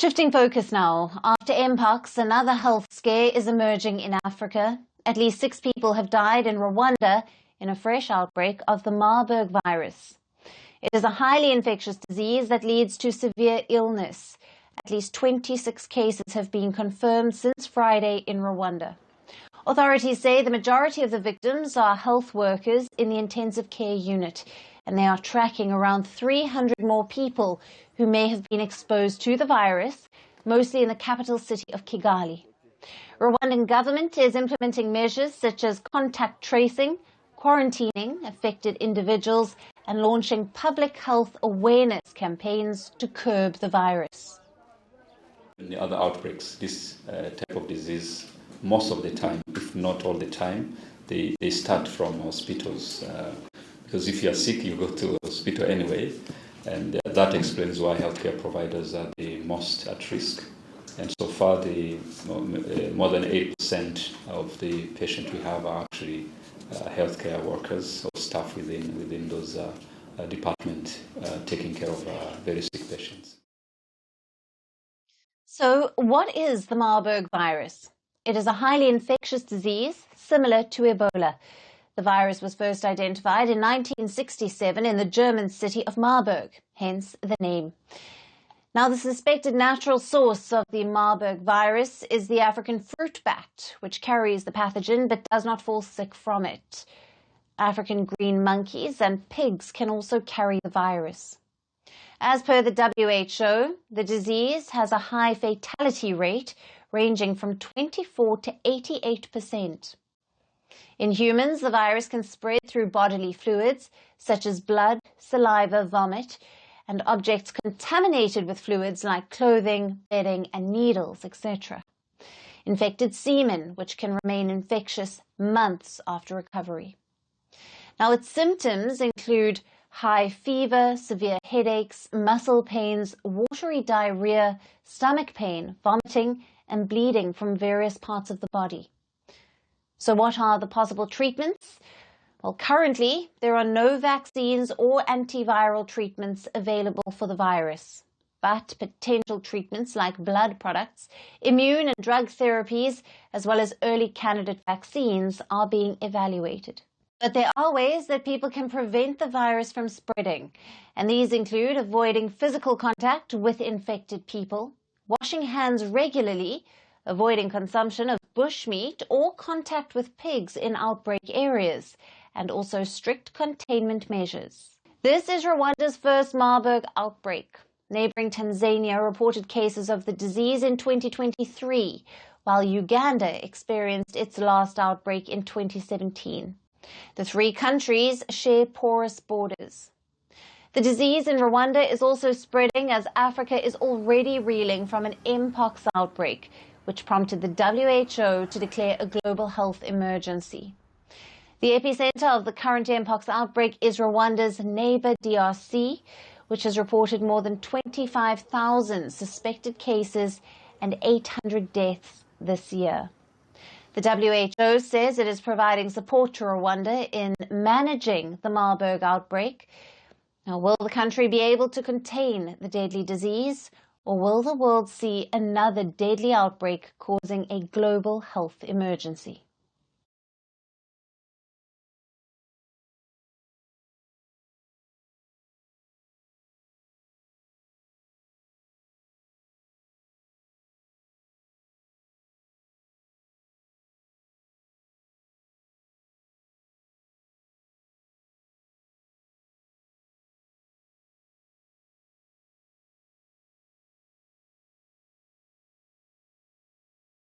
Shifting focus now, after mpox, another health scare is emerging in Africa. At least 6 people have died in Rwanda in a fresh outbreak of the Marburg virus. It is a highly infectious disease that leads to severe illness. At least 26 cases have been confirmed since Friday in Rwanda. Authorities say the majority of the victims are health workers in the intensive care unit, and they are tracking around 300 more people who may have been exposed to the virus, mostly in the capital city of Kigali. Rwandan government is implementing measures such as contact tracing, quarantining affected individuals, and launching public health awareness campaigns to curb the virus. In the other outbreaks, this type of disease, most of the time, if not all the time, they start from hospitals. Because if you are sick, you go to a hospital anyway. And that explains why healthcare providers are the most at risk. And so far, more than 8% of the patients we have are actually healthcare workers or staff within those departments taking care of very sick patients. So what is the Marburg virus? It is a highly infectious disease similar to Ebola. The virus was first identified in 1967 in the German city of Marburg, hence the name. Now, the suspected natural source of the Marburg virus is the African fruit bat, which carries the pathogen but does not fall sick from it. African green monkeys and pigs can also carry the virus. As per the W.H.O, the disease has a high fatality rate ranging from 24 to 88%. In humans, the virus can spread through bodily fluids such as blood, saliva, vomit, and objects contaminated with fluids like clothing, bedding, and needles, etc. Infected semen, which can remain infectious months after recovery. Now, its symptoms include high fever, severe headaches, muscle pains, watery diarrhea, stomach pain, vomiting, and bleeding from various parts of the body. So what are the possible treatments? Well, currently, there are no vaccines or antiviral treatments available for the virus. But potential treatments like blood products, immune and drug therapies, as well as early candidate vaccines are being evaluated. But there are ways that people can prevent the virus from spreading, and these include avoiding physical contact with infected people, washing hands regularly, avoiding consumption of bushmeat or contact with pigs in outbreak areas, and also strict containment measures. This is Rwanda's first Marburg outbreak. Neighboring Tanzania reported cases of the disease in 2023, while Uganda experienced its last outbreak in 2017. The 3 countries share porous borders. The disease in Rwanda is also spreading as Africa is already reeling from an mpox outbreak, which prompted the WHO to declare a global health emergency. The epicenter of the current mpox outbreak is Rwanda's neighbor DRC, which has reported more than 25,000 suspected cases and 800 deaths this year. The WHO says it is providing support to Rwanda in managing the Marburg outbreak. Now, will the country be able to contain the deadly disease, or will the world see another deadly outbreak causing a global health emergency?